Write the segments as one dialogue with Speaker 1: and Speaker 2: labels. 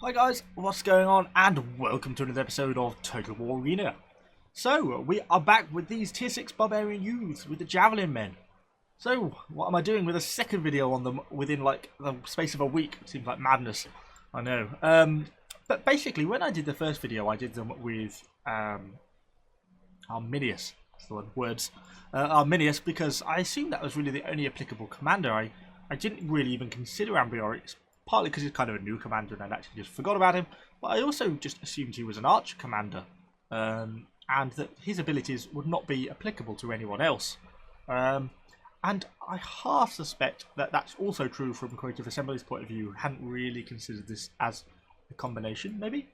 Speaker 1: Hi guys, what's going on? And welcome to another episode of Total War Arena. So, we are back with these tier 6 Barbarian Youths with the Javelin men. So, what am I doing with a second video on them within like the space of a week? It seems like madness, I know. But basically, when I did the first video, I did them with Arminius. That's the words. Arminius, because I assumed that was really the only applicable commander. I didn't really even consider Ambiorix, partly because he's kind of a new commander and I actually just forgot about him, but I also just assumed he was an archer commander, and that his abilities would not be applicable to anyone else. And I half suspect that that's also true from Creative Assembly's point of view. Hadn't really considered this as a combination, maybe.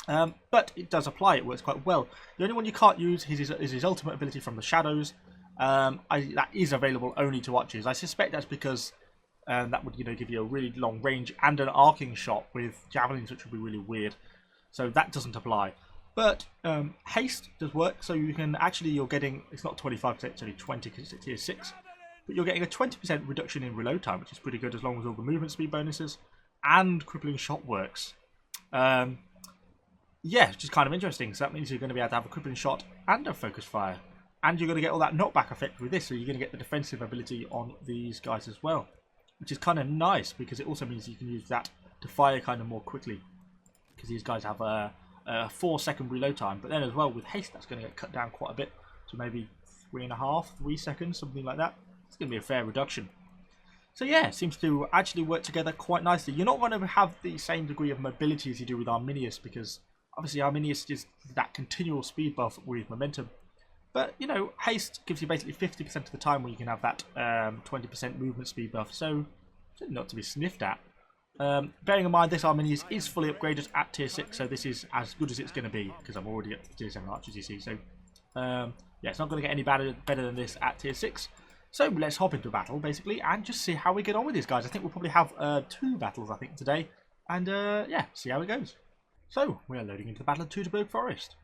Speaker 1: But it does apply, it works quite well. The only one you can't use is his ultimate ability from the shadows. That is available only to archers. I suspect that's because that would give you a really long range and an arcing shot with javelins, which would be really weird. So that doesn't apply. But haste does work, so you can actually, you're getting, it's not 25%, it's only 20 because it's tier 6. But you're getting a 20% reduction in reload time, which is pretty good as long as all the movement speed bonuses and crippling shot works. Yeah, which is kind of interesting. So that means you're going to be able to have a crippling shot and a focus fire. And you're going to get all that knockback effect with this, so you're going to get the defensive ability on these guys as well. Which is kind of nice, because it also means you can use that to fire kind of more quickly. Because these guys have a 4-second reload time. But then as well, with haste, that's going to get cut down quite a bit. To maybe 3 seconds, something like that. It's going to be a fair reduction. So yeah, it seems to actually work together quite nicely. You're not going to have the same degree of mobility as you do with Arminius, because obviously Arminius is that continual speed buff with momentum. But, haste gives you basically 50% of the time where you can have that 20% movement speed buff, so it's not to be sniffed at. Bearing in mind, this Arminius is fully upgraded at tier 6, so this is as good as it's going to be, because I'm already at tier 7 archers, you see. So, yeah, it's not going to get any better than this at tier 6. So, let's hop into battle, basically, and just see how we get on with these guys. I think we'll probably have 2 battles, I think, today, and, yeah, see how it goes. So, we are loading into the Battle of Teutoburg Forest.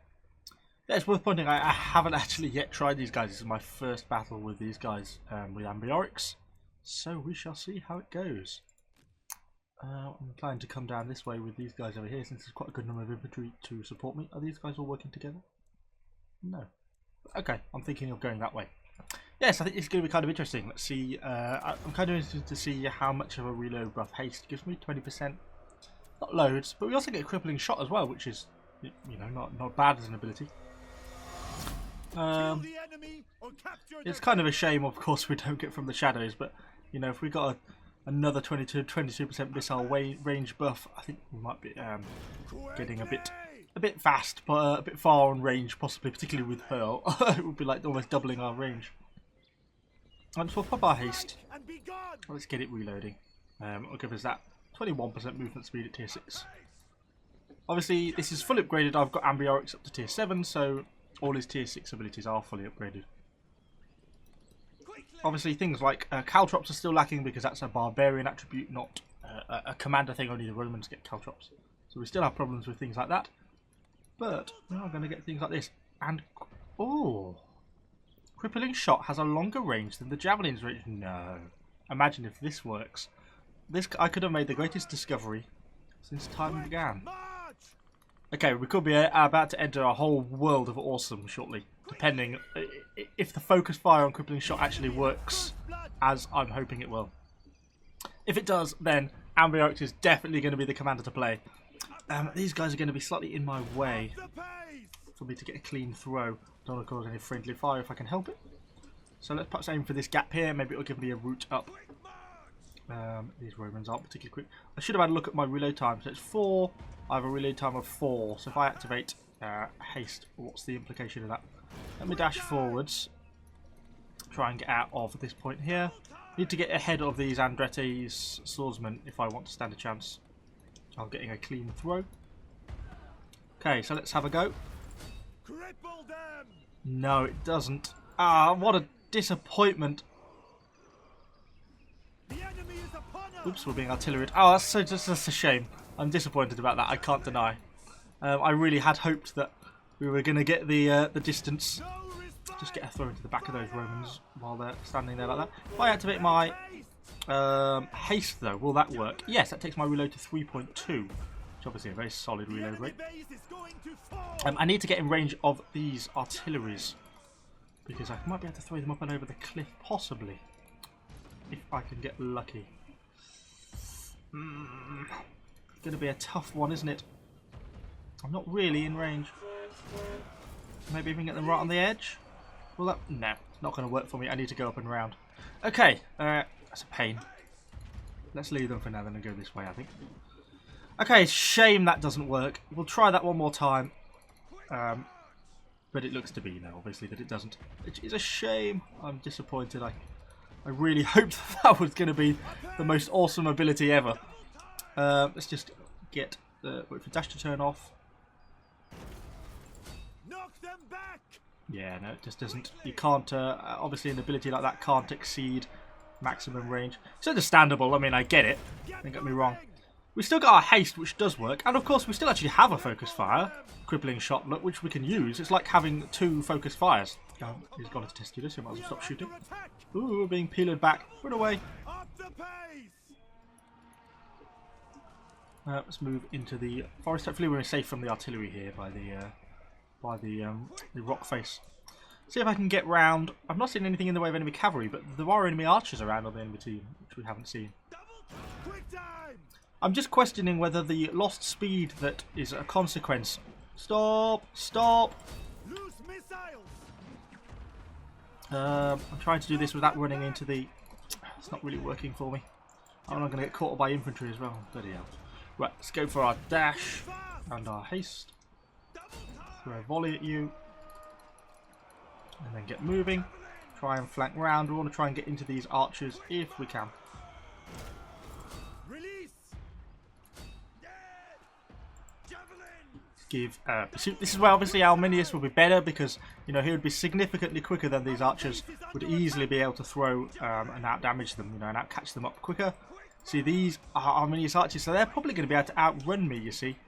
Speaker 1: Yeah, it's worth pointing, I haven't actually yet tried these guys. This is my first battle with these guys, with Ambioirx. So we shall see how it goes. I'm planning to come down this way with these guys over here, since there's quite a good number of infantry to support me. Are these guys all working together? No. Okay, I'm thinking of going that way. Yes, I think it's going to be kind of interesting. Let's see. I'm kind of interested to see how much of a reload buff haste gives me. 20%. Not loads, but we also get a crippling shot as well, which is, not bad as an ability. It's kind of a shame, of course, we don't get from the shadows, but if we got another 22% missile range buff, I think we might be getting a bit fast, but a bit far on range, possibly, particularly with hurl. It would be like almost doubling our range. And so we'll pop our haste. Let's get it reloading. It'll give us that 21% movement speed at tier 6. Obviously, this is fully upgraded. I've got Ambiorix up to tier 7, so all his tier 6 abilities are fully upgraded. Obviously, things like caltrops are still lacking because that's a barbarian attribute, not a commander thing. Only the Romans get caltrops. So we still have problems with things like that. But we are going to get things like this. And, oh, crippling shot has a longer range than the Javelins range. No. Imagine if this works. I could have made the greatest discovery since time began. Okay, we could be about to enter a whole world of awesome shortly, depending if the focus fire on crippling shot actually works as I'm hoping it will. If it does, then Ambioirx is definitely going to be the commander to play. These guys are going to be slightly in my way for me to get a clean throw. Don't want to cause any friendly fire if I can help it. So let's perhaps aim for this gap here. Maybe it'll give me a route up. These Romans aren't particularly quick. I should have had a look at my reload time. So it's 4. I have a reload time of 4. So if I activate haste, what's the implication of that? Let me dash forwards. Try and get out of this point here. Need to get ahead of these Andretti's swordsmen if I want to stand a chance of getting a clean throw. Okay, so let's have a go. No, it doesn't. Ah, what a disappointment. Oops, we're being artilleried. Oh, that's a shame. I'm disappointed about that, I can't deny. I really had hoped that we were going to get the distance. Just get a throw into the back of those Romans while they're standing there like that. If I activate my haste though, will that work? Yes, that takes my reload to 3.2. which obviously a very solid reload rate. I need to get in range of these artilleries, because I might be able to throw them up and over the cliff, possibly, if I can get lucky. Going to be a tough one, isn't it? I'm not really in range. Maybe even get them right on the edge? Well, that, no, not going to work for me. I need to go up and round. Okay, that's a pain. Let's leave them for now then and go this way, I think. Okay, shame that doesn't work. We'll try that one more time. But it looks to be, you know, obviously that it doesn't. Which is a shame. I'm disappointed. I really hoped that was going to be the most awesome ability ever. Let's just get the wait for dash to turn off.
Speaker 2: Knock them back.
Speaker 1: Yeah, no, it just doesn't. You can't. Obviously, an ability like that can't exceed maximum range. It's understandable. I mean, I get it. Don't get me wrong. We still got our haste, which does work, and of course, we still actually have a focus fire, crippling shot, look, which we can use. It's like having 2 focus fires. Oh, he's gone into Testudus, so I might as well stop shooting. Ooh, we're being peeled back. Run away. Let's move into the forest. Hopefully, we're safe from the artillery here by the rock face. See if I can get round. I've not seen anything in the way of enemy cavalry, but there are enemy archers around on the enemy team, which we haven't seen. I'm just questioning whether the lost speed that is a consequence. Stop! Stop! I'm trying to do this without running into the... It's not really working for me. I'm not going to get caught by infantry as well. Bloody hell. Right, let's go for our dash and our haste. Throw a volley at you. And then get moving. Try and flank round. We want to try and get into these archers if we can. Give pursuit. This is where obviously Alminius will be better because, you know, he would be significantly quicker than these archers, would easily be able to throw and out damage them, you know, and out catch them up quicker. See, these are Alminius archers, so they're probably going to be able to outrun me, you see.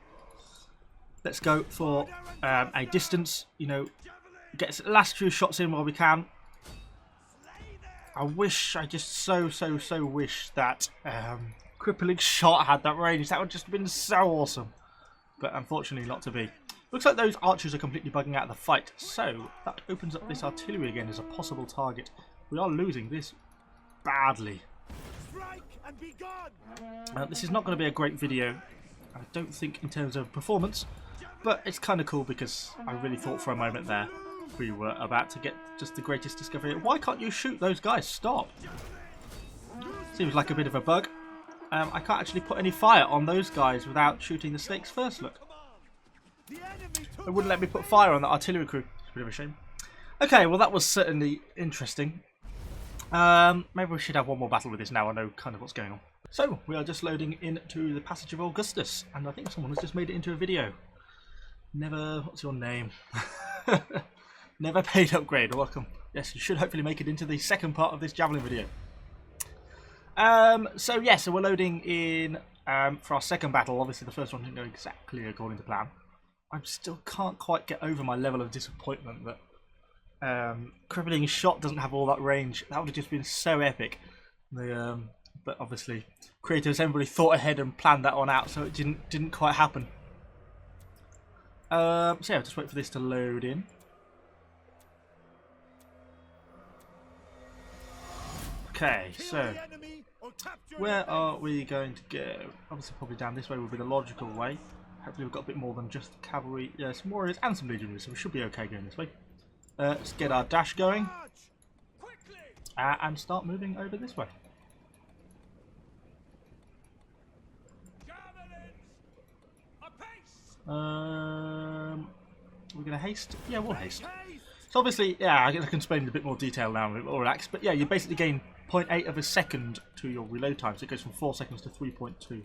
Speaker 1: Let's go for a distance, you know, get the last few shots in while we can. I wish, I just so wish that crippling shot had that range. That would just have been so awesome. But unfortunately not to be. Looks like those archers are completely bugging out of the fight, so that opens up this artillery again as a possible target. We are losing this badly. This is not going to be a great video, I don't think, in terms of performance, but it's kind of cool because I really thought for a moment there we were about to get just the greatest discovery. Why can't you shoot those guys? Stop! Seems like a bit of a bug. I can't actually put any fire on those guys without shooting the snakes first, look. It wouldn't let me put fire on the artillery crew. It's a bit of a shame. Okay, well that was certainly interesting. Maybe we should have one more battle with this now. I know kind of what's going on. So, we are just loading into the Passage of Augustus, and I think someone has just made it into a video. Never... What's your name? Never paid upgrade. Welcome. Yes, you should hopefully make it into the second part of this Javelin video. So we're loading in for our second battle. Obviously the first one didn't go exactly according to plan. I still can't quite get over my level of disappointment that crippling shot doesn't have all that range. That would have just been so epic. But obviously creators, everybody thought ahead and planned that one out, so it didn't quite happen. So yeah, just wait for this to load in. Okay, so where are we going to go? Obviously probably down this way would be the logical way. Hopefully we've got a bit more than just cavalry, some warriors and some legionaries, so we should be okay going this way. Let's get our dash going and start moving over this way. We're going to haste? Yeah, we'll haste. So obviously, yeah, I can explain in a bit more detail now, a bit more relaxed, but yeah, you basically gain 0.8 of a second to your reload time, so it goes from 4 seconds to 3.2.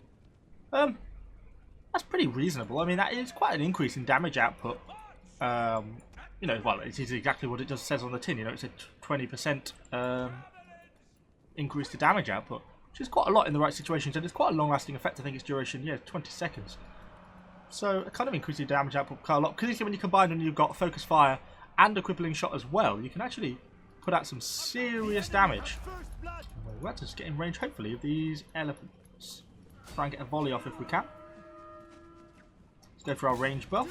Speaker 1: That's pretty reasonable. I mean, that is quite an increase in damage output. You know, well, it is exactly what it just says on the tin. You know, it's a 20% increase to damage output, which is quite a lot in the right situations, and it's quite a long-lasting effect. I think its duration, yeah, 20 seconds. So it kind of increases your damage output quite a lot, because when you combine and you've got focus fire and a crippling shot as well, you can actually put out some serious damage. We're just get in range, hopefully, of these elephants. Try and get a volley off if we can. Go for our range buff.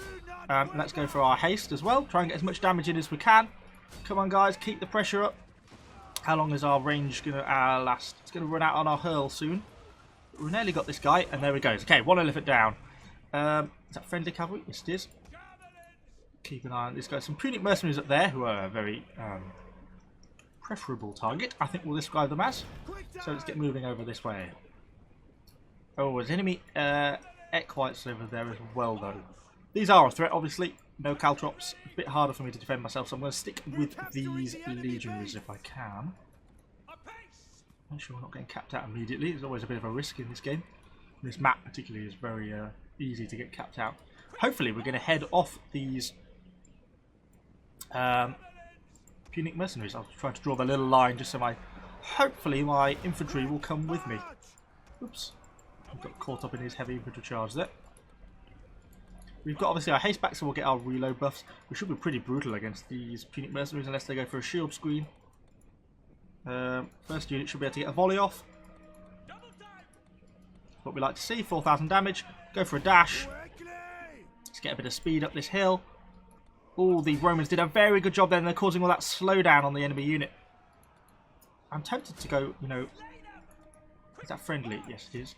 Speaker 1: Let's go for our haste as well. Try and get as much damage in as we can. Come on, guys. Keep the pressure up. How long is our range going to last? It's going to run out on our hurl soon. We've nearly got this guy, and there we go. Okay, one elephant down. Is that friendly cavalry? Yes, it is. Keep an eye on this guy. Some Punic mercenaries up there who are a very preferable target. I think we'll describe them as. So let's get moving over this way. Oh, there's enemy equites over there as well, though. These are a threat, obviously. No caltrops. A bit harder for me to defend myself, so I'm going to stick with these legionaries if I can. Make sure we're not getting capped out immediately. There's always a bit of a risk in this game. This map particularly is very easy to get capped out. Hopefully we're going to head off these Punic mercenaries. I'll try to draw the little line just so hopefully my infantry will come with me. Oops. I got caught up in his heavy infantry charge there. We've got obviously our haste back, so we'll get our reload buffs. We should be pretty brutal against these Punic mercenaries unless they go for a shield screen. First unit should be able to get a volley off. What we like to see, 4,000 damage. Go for a dash. Let's get a bit of speed up this hill. Oh, the Romans did a very good job there, and they're causing all that slowdown on the enemy unit. I'm tempted to go, you know... Is that friendly? Yes, it is.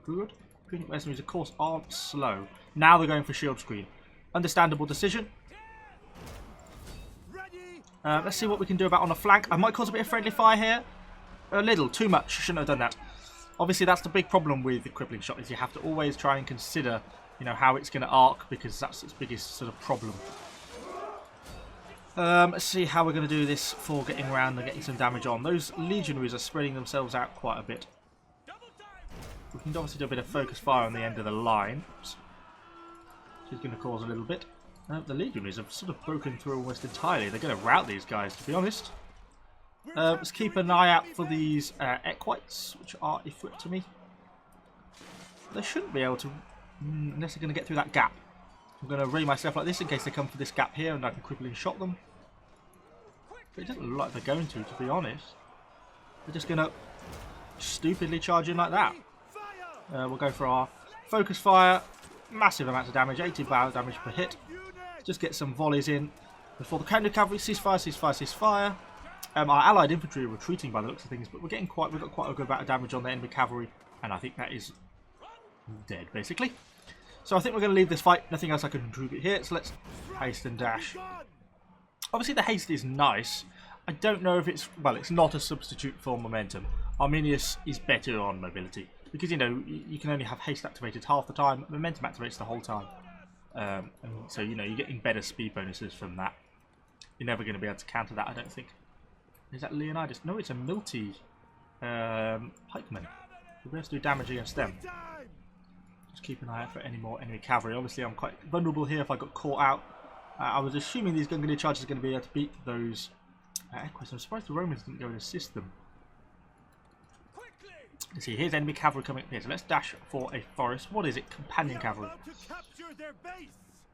Speaker 1: Good. Punic mercenaries, of course, aren't slow. Now they're going for shield screen. Understandable decision. Let's see what we can do about on the flank. I might cause a bit of friendly fire here. A little, too much. Shouldn't have done that. Obviously, that's the big problem with the crippling shot, is you have to always try and consider, you know, how it's going to arc, because that's its biggest sort of problem. Let's see how we're going to do this for getting around and getting some damage on. Those legionaries are spreading themselves out quite a bit. We can obviously do a bit of focus fire on the end of the line. Oops. Which is going to cause a little bit. The legionaries have sort of broken through almost entirely. They're going to rout these guys, to be honest. Let's keep an eye out for these equites, which are a threat to me. They shouldn't be able to, unless they're going to get through that gap. I'm going to array myself like this in case they come for this gap here and I can crippling shot them. But it doesn't look like they're going to be honest. They're just going to stupidly charge in like that. We'll go for our focus fire. Massive amounts of damage, 80 damage per hit. Just get some volleys in before the counter cavalry. Ceasefire, ceasefire, ceasefire. Our allied infantry are retreating by the looks of things, but we've got quite a good amount of damage on the enemy cavalry, and I think that is dead basically. So I think we're going to leave this fight. Nothing else I can contribute here. So let's haste and dash. Obviously the haste is nice. I don't know if it's it's not a substitute for momentum. Arminius is better on mobility. Because, you know, you can only have haste activated half the time, momentum activates the whole time. And so, you know, you're getting better speed bonuses from that. You're never going to be able to counter that, I don't think. Is that Leonidas? No, it's a Milty pikeman. We'll be able to do damage against them. Just keep an eye out for any more enemy cavalry. Obviously, I'm quite vulnerable here if I got caught out. I was assuming these Gungnir charges are going to be able to beat those equites. I'm surprised the Romans didn't go and assist them. Let's see, here's enemy cavalry coming up here, so let's dash for a forest. What is it? Companion cavalry.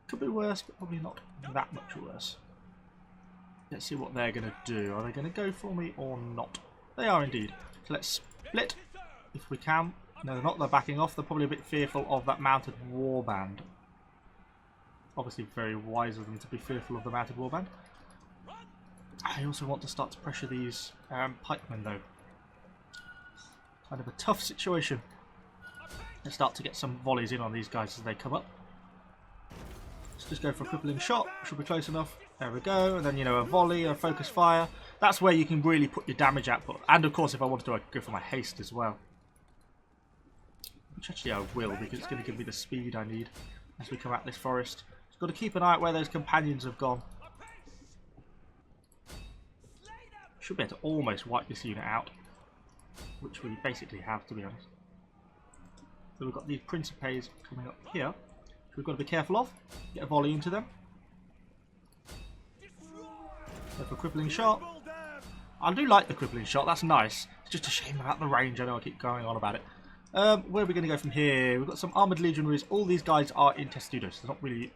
Speaker 1: Could be worse, but probably not that much worse. Let's see what they're going to do. Are they going to go for me or not? They are indeed. So let's split, if we can. No, they're not. They're backing off. They're probably a bit fearful of that mounted warband. Obviously very wise of them to be fearful of the mounted warband. I also want to start to pressure these pikemen, though. Kind of a tough situation. Let's start to get some volleys in on these guys as they come up. Let's just go for a crippling shot. Should be close enough. There we go. And then, you know, a volley, a focus fire. That's where you can really put your damage output. And of course, if I wanted to, I could go for my haste as well. Which actually I will, because it's going to give me the speed I need as we come out this forest. Just got to keep an eye out where those companions have gone. Should be able to almost wipe this unit out. Which we basically have, to be honest. So we've got these Principes coming up here, which we've got to be careful of. Get a volley into them. Go for a crippling shot. I do like the crippling shot, that's nice. It's just a shame about the range, I know I keep going on about it. Where are we going to go from here? We've got some armoured legionaries. All these guys are in Testudos. They're not really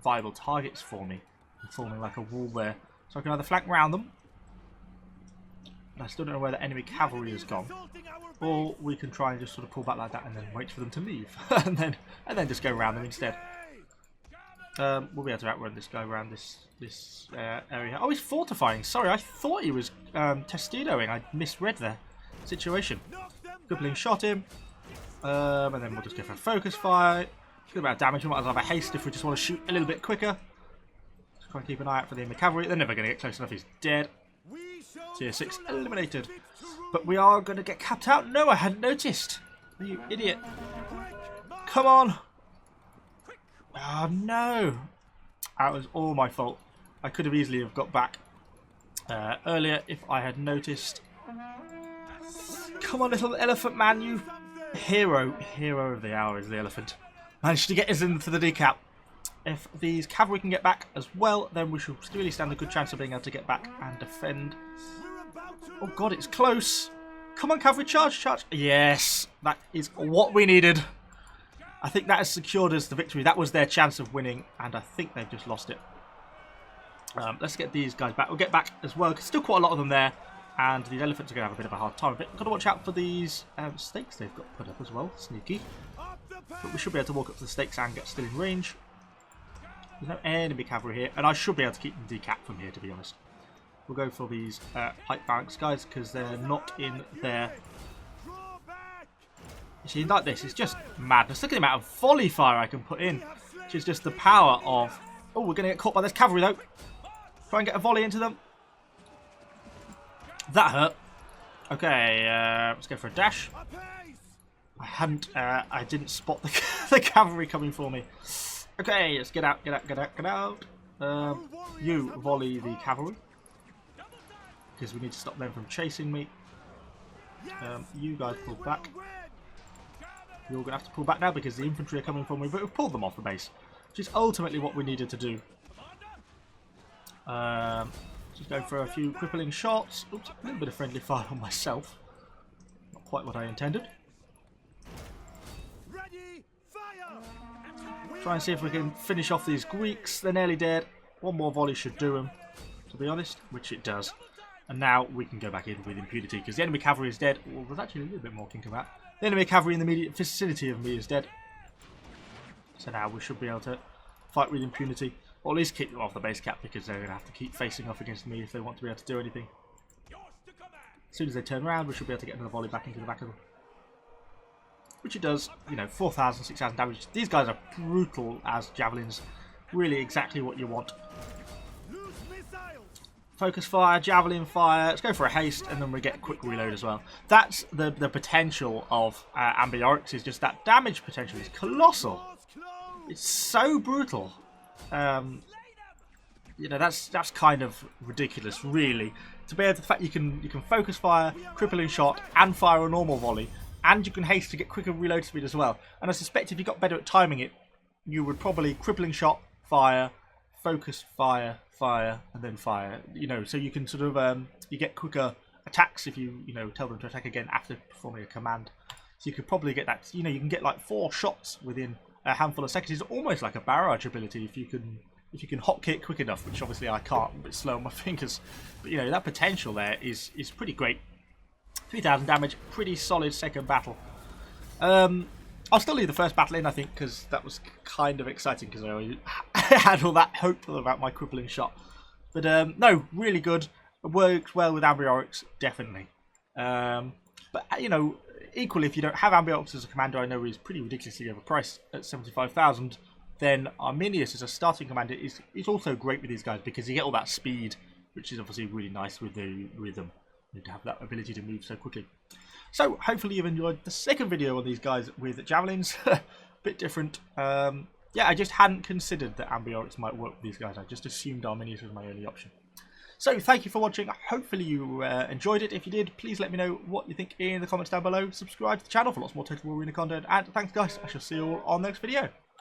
Speaker 1: viable targets for me. I'm forming like a wall there. So I can either flank round them. I still don't know where the enemy cavalry has gone, or we can try and just sort of pull back like that and then wait for them to leave, and then just go around them instead. We'll be able to outrun this guy around this area. Oh, he's fortifying. Sorry, I thought he was Testudoing. I misread the situation. Crippling shot him. And then we'll just go for a focus fire. Good amount of damage. We might as well have a haste if we just want to shoot a little bit quicker. Just try and keep an eye out for the enemy cavalry. They're never going to get close enough. He's dead. Tier 6 eliminated. But we are going to get capped out. No, I hadn't noticed. You idiot. Come on. Oh, no. That was all my fault. I could have easily have got back earlier if I had noticed. Come on, little elephant man, you hero. Hero of the hour is the elephant. Managed to get us into the decap. If these cavalry can get back as well, then we should really stand a good chance of being able to get back and defend. Oh god, it's close. Come on, cavalry, charge, charge. Yes, that is what we needed. I think that has secured us the victory. That was their chance of winning, and I think they've just lost it. Let's get these guys back. We'll get back as well, because still quite a lot of them there, and the elephants are going to have a bit of a hard time of it. Got to watch out for these stakes they've got put up as well. Sneaky. But we should be able to walk up to the stakes and get still in range. There's no enemy cavalry here, and I should be able to keep them decapped from here, to be honest. We'll go for these pipe barracks guys, because they're not in there. You see, like this, it's just madness. Look at the amount of volley fire I can put in, which is just the power of... Oh, we're going to get caught by this cavalry, though. Try and get a volley into them. That hurt. Okay, let's go for a dash. I didn't spot the cavalry coming for me. Okay, let's get out, get out, get out, get out. You volley the cavalry, because we need to stop them from chasing me. You guys pull back. You're going to have to pull back now because the infantry are coming for me, but we've pulled them off the base, which is ultimately what we needed to do. Just go for a few crippling shots. Oops, a little bit of friendly fire on myself. Not quite what I intended. Try and see if we can finish off these Greeks. They're nearly dead. One more volley should do them, to be honest, which it does. And now we can go back in with impunity because the enemy cavalry is dead. Well, there's actually a little bit more king about. The enemy cavalry in the immediate vicinity of me is dead. So now we should be able to fight with impunity. Or at least keep them off the base cap because they're going to have to keep facing off against me if they want to be able to do anything. As soon as they turn around, we should be able to get another volley back into the back of them. Which it does, you know, 4,000, 6,000 damage. These guys are brutal as javelins. Really exactly what you want. Focus fire, javelin fire. Let's go for a haste and then we get a quick reload as well. That's the potential of Ambiorix, is just that damage potential is colossal. It's so brutal. You know, that's kind of ridiculous, really. To be able to, the fact you can focus fire, crippling shot, and fire a normal volley, and you can haste to get quicker reload speed as well. And I suspect if you got better at timing it, you would probably crippling shot, fire, focus fire, fire, and then fire. You know, so you can sort of you get quicker attacks if you tell them to attack again after performing a command. So you could probably get that. You know, you can get like 4 shots within a handful of seconds. It's almost like a barrage ability if you can hotkey quick enough, which obviously I can't. I'm a bit slow on my fingers, but you know that potential there is pretty great. 3,000 damage, pretty solid second battle. I'll still leave the first battle in, I think, because that was kind of exciting because I had all that hope about my crippling shot. But no, really good. It works well with Ambiorix, definitely. But you know, equally, if you don't have Ambiorix as a commander, I know he's pretty ridiculously overpriced at 75,000. Then Arminius as a starting commander is also great with these guys because you get all that speed, which is obviously really nice with the rhythm. You need to have that ability to move so quickly. So hopefully you've enjoyed the second video on these guys with javelins. Bit different. Yeah, I just hadn't considered that Ambiorix might work with these guys. I just assumed Arminius was my only option. So thank you for watching. Hopefully you enjoyed it. If you did, please let me know what you think in the comments down below. Subscribe to the channel for lots more Total War Arena content. And thanks guys. I shall see you all on the next video.